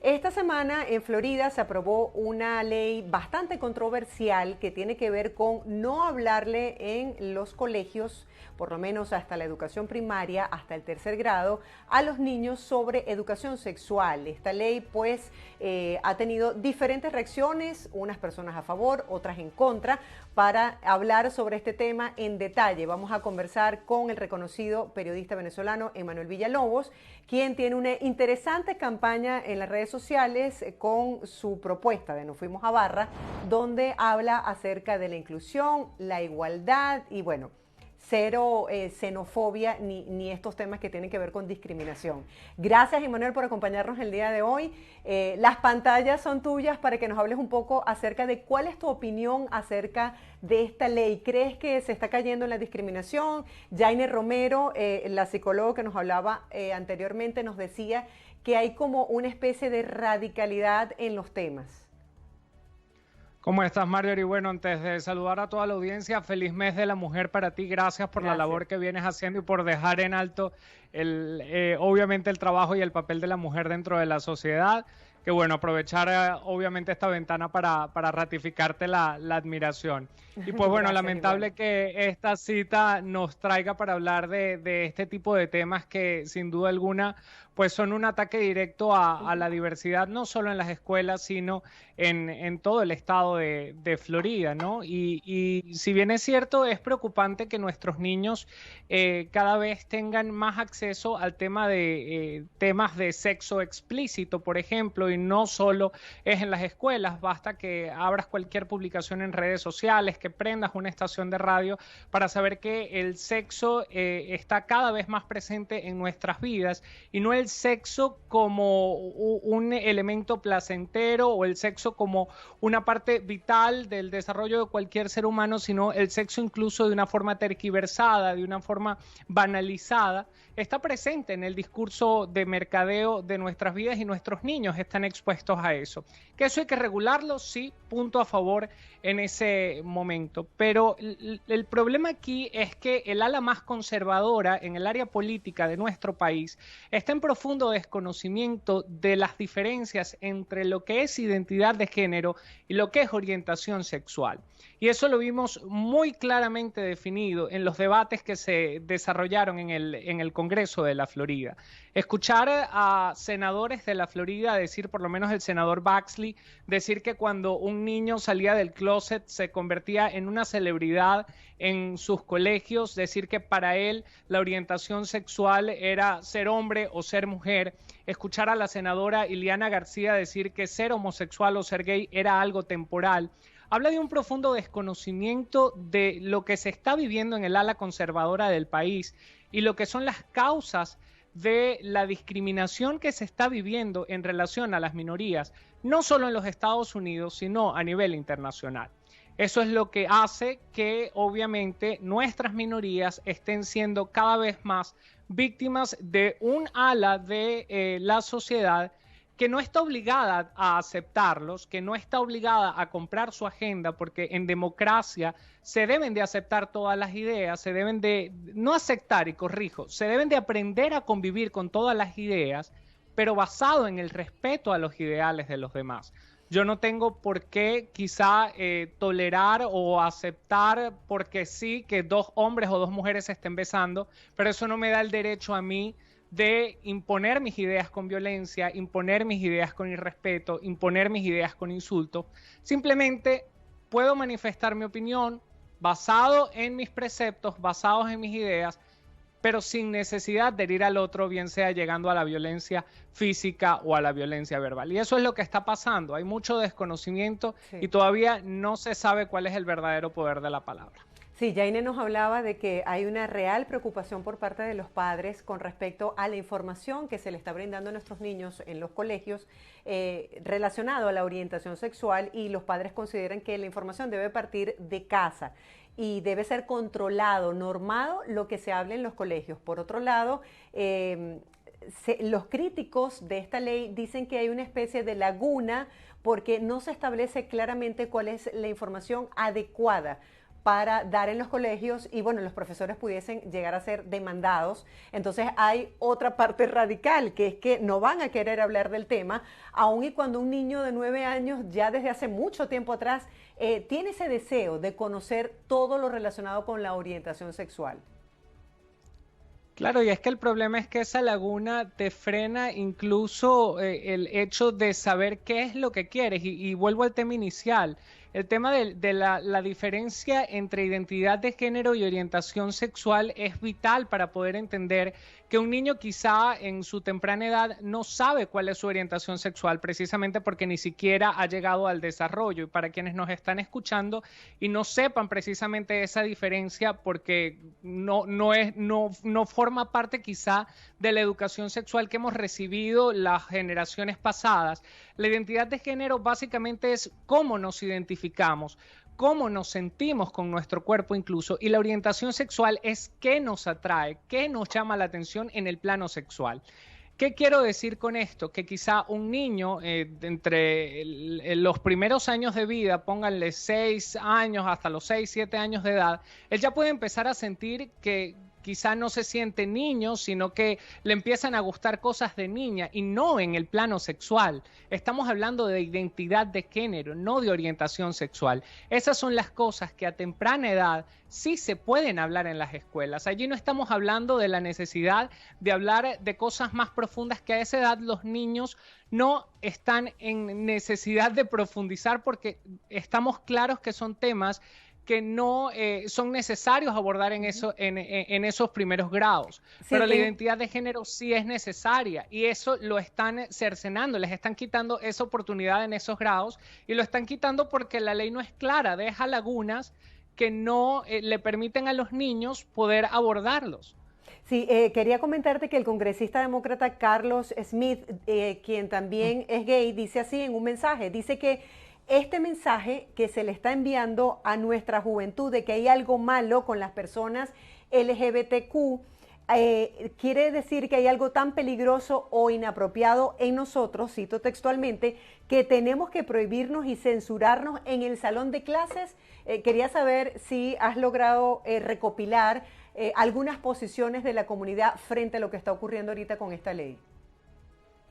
Esta semana en Florida se aprobó una ley bastante controversial que tiene que ver con no hablarle en los colegios, por lo menos hasta la educación primaria, hasta el tercer grado, a los niños sobre educación sexual. Esta ley pues ha tenido diferentes reacciones, unas personas a favor, otras en contra. Para hablar sobre este tema en detalle, vamos a conversar con el reconocido periodista venezolano Emanuel Villalobos, quien tiene una interesante campaña en las redes sociales con su propuesta de Nos Fuimos a Barra, donde habla acerca de la inclusión, la igualdad y bueno, cero xenofobia ni estos temas que tienen que ver con discriminación. Gracias, Emanuel, por acompañarnos el día de hoy. Las pantallas son tuyas para que nos hables un poco acerca de cuál es tu opinión acerca de esta ley. ¿Crees que se está cayendo en la discriminación? Jaime Romero, la psicóloga que nos hablaba anteriormente, nos decía que hay como una especie de radicalidad en los temas. ¿Cómo estás, Marjorie? Bueno, antes de saludar a toda la audiencia, feliz mes de la mujer para ti. Gracias por la labor que vienes haciendo y por dejar en alto, obviamente, el trabajo y el papel de la mujer dentro de la sociedad. Que bueno, aprovechar obviamente esta ventana para ratificarte la admiración. Y pues bueno, Gracias, lamentable igual. que esta cita nos traiga para hablar de este tipo de temas que sin duda alguna pues son un ataque directo a la diversidad, no solo en las escuelas, sino en todo el estado de Florida, ¿no? Y si bien es cierto, es preocupante que nuestros niños cada vez tengan más acceso al tema de temas de sexo explícito, por ejemplo, y no solo es en las escuelas, basta que abras cualquier publicación en redes sociales, que prendas una estación de radio para saber que el sexo está cada vez más presente en nuestras vidas y no el sexo como un elemento placentero o el sexo como una parte vital del desarrollo de cualquier ser humano, sino el sexo incluso de una forma tergiversada, de una forma banalizada, está presente en el discurso de mercadeo de nuestras vidas y nuestros niños están expuestos a eso. Que eso hay que regularlo, sí, punto a favor en ese momento. Pero el problema aquí es que el ala más conservadora en el área política de nuestro país está en profundo desconocimiento de las diferencias entre lo que es identidad de género y lo que es orientación sexual. Y eso lo vimos muy claramente definido en los debates que se desarrollaron en el Congreso de la Florida. Escuchar a senadores de la Florida decir, por lo menos el senador Baxley, decir que cuando un niño salía del closet se convertía en una celebridad en sus colegios, decir que para él la orientación sexual era ser hombre o ser mujer, escuchar a la senadora Ileana García decir que ser homosexual o ser gay era algo temporal, habla de un profundo desconocimiento de lo que se está viviendo en el ala conservadora del país y lo que son las causas de la discriminación que se está viviendo en relación a las minorías, no solo en los Estados Unidos, sino a nivel internacional. Eso es lo que hace que obviamente nuestras minorías estén siendo cada vez más víctimas de un ala de la sociedad que no está obligada a aceptarlos, que no está obligada a comprar su agenda, porque en democracia se deben de aceptar todas las ideas, se deben de, no aceptar y corrijo, se deben de aprender a convivir con todas las ideas, pero basado en el respeto a los ideales de los demás. Yo no tengo por qué quizá tolerar o aceptar porque sí que dos hombres o dos mujeres se estén besando, pero eso no me da el derecho a mí de imponer mis ideas con violencia, imponer mis ideas con irrespeto, imponer mis ideas con insulto. Simplemente puedo manifestar mi opinión basado en mis preceptos, basados en mis ideas, pero sin necesidad de herir al otro, bien sea llegando a la violencia física o a la violencia verbal. Y eso es lo que está pasando. Hay mucho desconocimiento y todavía no se sabe cuál es el verdadero poder de la palabra. Sí, Jaine nos hablaba de que hay una real preocupación por parte de los padres con respecto a la información que se le está brindando a nuestros niños en los colegios relacionado a la orientación sexual y los padres consideran que la información debe partir de casa y debe ser controlado, normado lo que se hable en los colegios. Por otro lado, los críticos de esta ley dicen que hay una especie de laguna porque no se establece claramente cuál es la información adecuada para dar en los colegios y bueno, los profesores pudiesen llegar a ser demandados. Entonces hay otra parte radical, que es que no van a querer hablar del tema, aun y cuando un niño de 9 años ya desde hace mucho tiempo atrás tiene ese deseo de conocer todo lo relacionado con la orientación sexual. Claro, y es que el problema es que esa laguna te frena incluso el hecho de saber qué es lo que quieres. Y vuelvo al tema inicial, el tema de la diferencia entre identidad de género y orientación sexual es vital para poder entender que un niño quizá en su temprana edad no sabe cuál es su orientación sexual, precisamente porque ni siquiera ha llegado al desarrollo. Y para quienes nos están escuchando y no sepan precisamente esa diferencia, porque no forma parte quizá de la educación sexual que hemos recibido las generaciones pasadas. La identidad de género básicamente es cómo nos identificamos, cómo nos sentimos con nuestro cuerpo incluso, y la orientación sexual es qué nos atrae, qué nos llama la atención en el plano sexual. ¿Qué quiero decir con esto? Que quizá un niño entre los primeros años de vida, pónganle 6 años hasta los 6, 7 años de edad, él ya puede empezar a sentir que quizá no se siente niño, sino que le empiezan a gustar cosas de niña y no en el plano sexual. Estamos hablando de identidad de género, no de orientación sexual. Esas son las cosas que a temprana edad sí se pueden hablar en las escuelas. Allí no estamos hablando de la necesidad de hablar de cosas más profundas que a esa edad los niños no están en necesidad de profundizar, porque estamos claros que son temas que no son necesarios abordar en esos primeros grados. Sí, pero la identidad de género sí es necesaria, y eso lo están cercenando, les están quitando esa oportunidad en esos grados, y lo están quitando porque la ley no es clara, deja lagunas que no le permiten a los niños poder abordarlos. Sí, quería comentarte que el congresista demócrata Carlos Smith, quien también es gay, dice así en un mensaje, dice que este mensaje que se le está enviando a nuestra juventud de que hay algo malo con las personas LGBTQ, quiere decir que hay algo tan peligroso o inapropiado en nosotros, cito textualmente, que tenemos que prohibirnos y censurarnos en el salón de clases. Quería saber si has logrado recopilar algunas posiciones de la comunidad frente a lo que está ocurriendo ahorita con esta ley.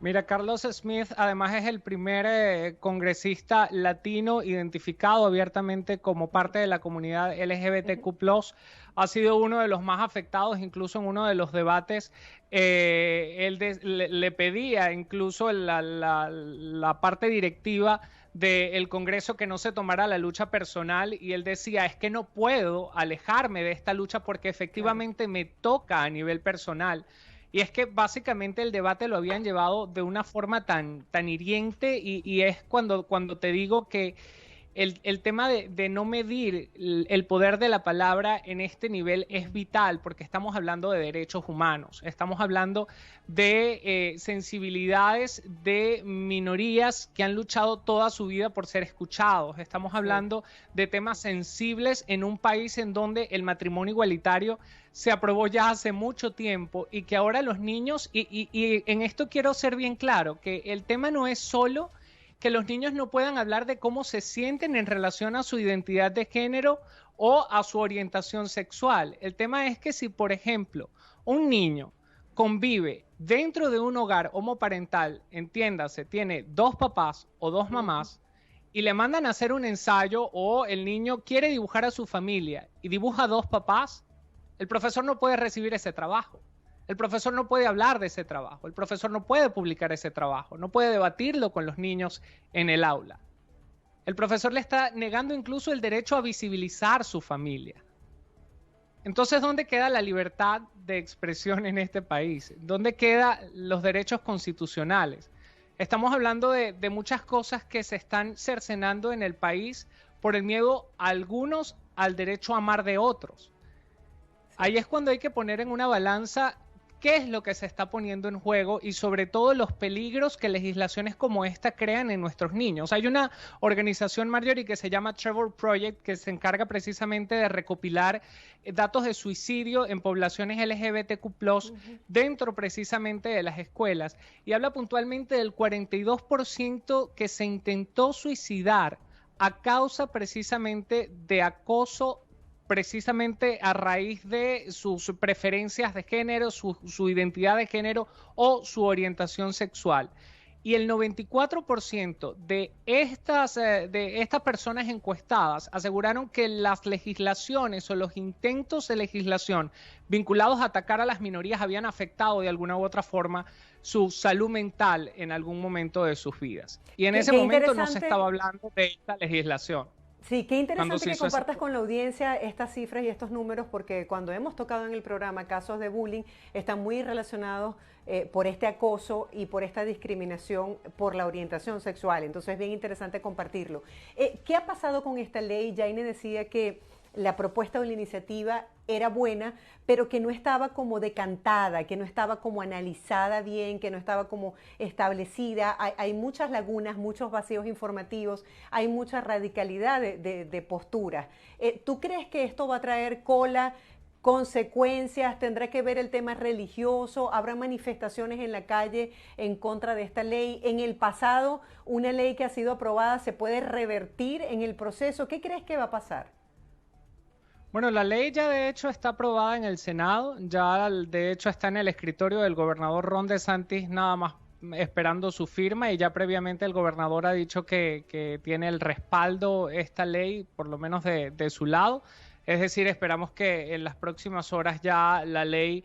Mira, Carlos Smith además es el primer congresista latino identificado abiertamente como parte de la comunidad LGBTQ+. Ha sido uno de los más afectados, incluso en uno de los debates. Él le pedía incluso la parte directiva del Congreso que no se tomara la lucha personal, y él decía, es que no puedo alejarme de esta lucha porque efectivamente me toca a nivel personal. Y es que básicamente el debate lo habían llevado de una forma tan hiriente, y es cuando te digo que el tema de no medir el poder de la palabra en este nivel es vital, porque estamos hablando de derechos humanos, estamos hablando de sensibilidades de minorías que han luchado toda su vida por ser escuchados, estamos hablando de temas sensibles en un país en donde el matrimonio igualitario se aprobó ya hace mucho tiempo, y que ahora los niños, y en esto quiero ser bien claro, que el tema no es solo que los niños no puedan hablar de cómo se sienten en relación a su identidad de género o a su orientación sexual. El tema es que si, por ejemplo, un niño convive dentro de un hogar homoparental, entiéndase, tiene 2 papás o 2 mamás, y le mandan a hacer un ensayo, o el niño quiere dibujar a su familia y dibuja 2 papás, el profesor no puede recibir ese trabajo. El profesor no puede hablar de ese trabajo, el profesor no puede publicar ese trabajo, no puede debatirlo con los niños en el aula. El profesor le está negando incluso el derecho a visibilizar su familia. Entonces, ¿dónde queda la libertad de expresión en este país? ¿Dónde quedan los derechos constitucionales? Estamos hablando de muchas cosas que se están cercenando en el país por el miedo a algunos al derecho a amar de otros. Ahí es cuando hay que poner en una balanza qué es lo que se está poniendo en juego, y sobre todo los peligros que legislaciones como esta crean en nuestros niños. Hay una organización, Marjorie, que se llama Trevor Project, que se encarga precisamente de recopilar datos de suicidio en poblaciones LGBTQ+, dentro precisamente de las escuelas, y habla puntualmente del 42% que se intentó suicidar a causa precisamente de acoso precisamente a raíz de sus preferencias de género, su identidad de género o su orientación sexual. Y el 94% de estas personas encuestadas aseguraron que las legislaciones o los intentos de legislación vinculados a atacar a las minorías habían afectado de alguna u otra forma su salud mental en algún momento de sus vidas. Y en ese momento no se estaba hablando de esta legislación. Sí, qué interesante que compartas con la audiencia estas cifras y estos números, porque cuando hemos tocado en el programa casos de bullying, están muy relacionados por este acoso y por esta discriminación por la orientación sexual. Entonces es bien interesante compartirlo. ¿Qué ha pasado con esta ley? Yaine decía que la propuesta o la iniciativa era buena, pero que no estaba como decantada, que no estaba como analizada bien, que no estaba como establecida. Hay muchas lagunas, muchos vacíos informativos, hay mucha radicalidad de posturas. ¿Tú crees que esto va a traer cola, consecuencias? ¿Tendrá que ver el tema religioso? ¿Habrá manifestaciones en la calle en contra de esta ley? En el pasado, una ley que ha sido aprobada se puede revertir en el proceso. ¿Qué crees que va a pasar? Bueno, la ley ya de hecho está aprobada en el Senado, ya de hecho está en el escritorio del gobernador Ron DeSantis, nada más esperando su firma, y ya previamente el gobernador ha dicho que tiene el respaldo esta ley, por lo menos de su lado. Es decir, esperamos que en las próximas horas ya la ley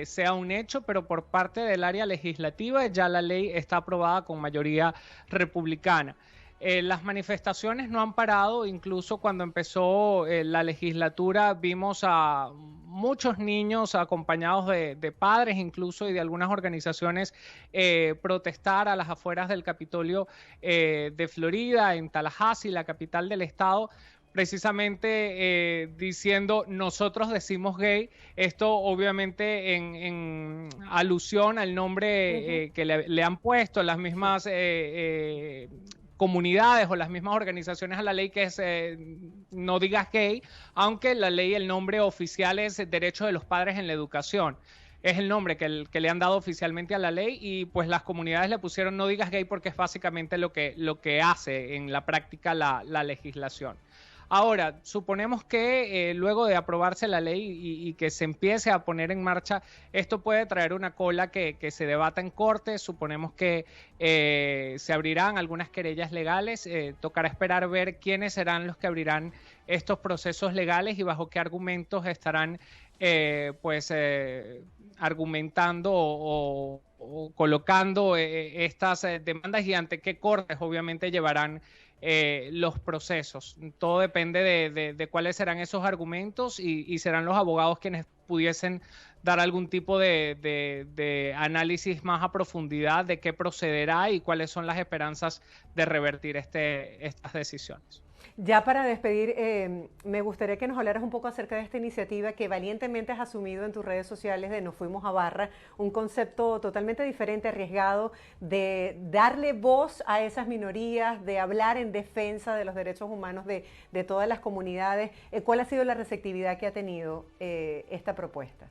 sea un hecho, pero por parte del área legislativa ya la ley está aprobada con mayoría republicana. Las manifestaciones no han parado, incluso cuando empezó la legislatura vimos a muchos niños acompañados de padres incluso y de algunas organizaciones protestar a las afueras del Capitolio de Florida, en Tallahassee, la capital del estado, precisamente diciendo nosotros decimos gay, esto obviamente en alusión al nombre que le han puesto las mismas comunidades o las mismas organizaciones a la ley, que es no digas gay, aunque la ley, el nombre oficial es Derecho de los Padres en la Educación. Es el nombre que le han dado oficialmente a la ley, y pues las comunidades le pusieron no digas gay porque es básicamente lo que hace en la práctica la legislación. Ahora, suponemos que luego de aprobarse la ley y que se empiece a poner en marcha, esto puede traer una cola que se debata en corte. Suponemos que se abrirán algunas querellas legales. Tocará esperar ver quiénes serán los que abrirán estos procesos legales y bajo qué argumentos estarán argumentando o colocando estas demandas y ante qué cortes obviamente llevarán los procesos. Todo depende de cuáles serán esos argumentos y serán los abogados quienes pudiesen dar algún tipo de análisis más a profundidad de qué procederá y cuáles son las esperanzas de revertir estas decisiones. Ya para despedir, me gustaría que nos hablaras un poco acerca de esta iniciativa que valientemente has asumido en tus redes sociales de Nos Fuimos a Barra, un concepto totalmente diferente, arriesgado, de darle voz a esas minorías, de hablar en defensa de los derechos humanos de todas las comunidades. ¿Cuál ha sido la receptividad que ha tenido esta propuesta?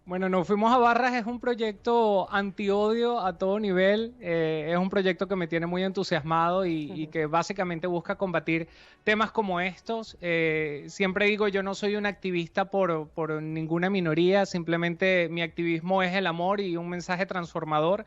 Bueno, Nos Fuimos a Barras es un proyecto antiodio a todo nivel, es un proyecto que me tiene muy entusiasmado y que básicamente busca combatir temas como estos. Siempre digo, yo no soy un activista por ninguna minoría, simplemente mi activismo es el amor y un mensaje transformador.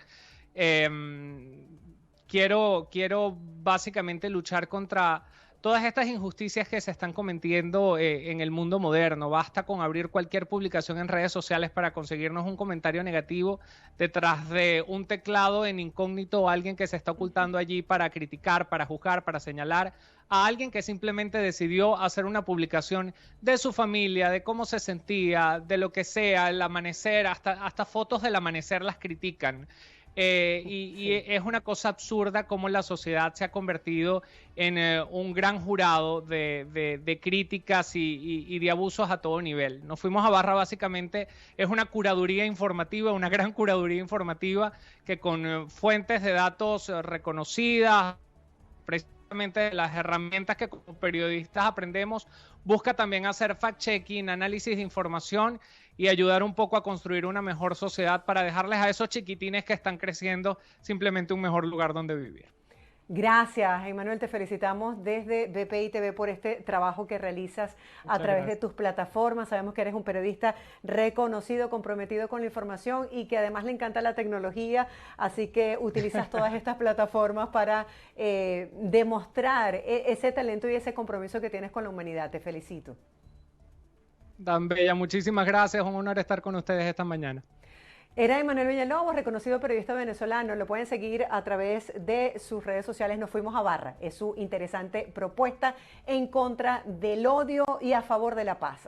Quiero básicamente luchar contra todas estas injusticias que se están cometiendo en el mundo moderno. Basta con abrir cualquier publicación en redes sociales para conseguirnos un comentario negativo detrás de un teclado en incógnito, o alguien que se está ocultando allí para criticar, para juzgar, para señalar a alguien que simplemente decidió hacer una publicación de su familia, de cómo se sentía, de lo que sea, el amanecer, hasta fotos del amanecer las critican. Y es una cosa absurda cómo la sociedad se ha convertido en un gran jurado de críticas y de abusos a todo nivel. Nos Fuimos a Barra básicamente es una curaduría informativa, una gran curaduría informativa que con fuentes de datos reconocidas, precisamente las herramientas que como periodistas aprendemos, busca también hacer fact-checking, análisis de información y ayudar un poco a construir una mejor sociedad para dejarles a esos chiquitines que están creciendo simplemente un mejor lugar donde vivir. Gracias, Emanuel, te felicitamos desde BPI TV por este trabajo que realizas a Muchas través de gracias. tus plataformas. Sabemos que eres un periodista reconocido, comprometido con la información y que además le encanta la tecnología, así que utilizas todas estas plataformas para demostrar ese talento y ese compromiso que tienes con la humanidad. Te felicito. Dan Bella, muchísimas gracias. Un honor estar con ustedes esta mañana. Era Emanuel Villalobos, reconocido periodista venezolano. Lo pueden seguir a través de sus redes sociales. Nos fuimos a Barra. Es su interesante propuesta en contra del odio y a favor de la paz.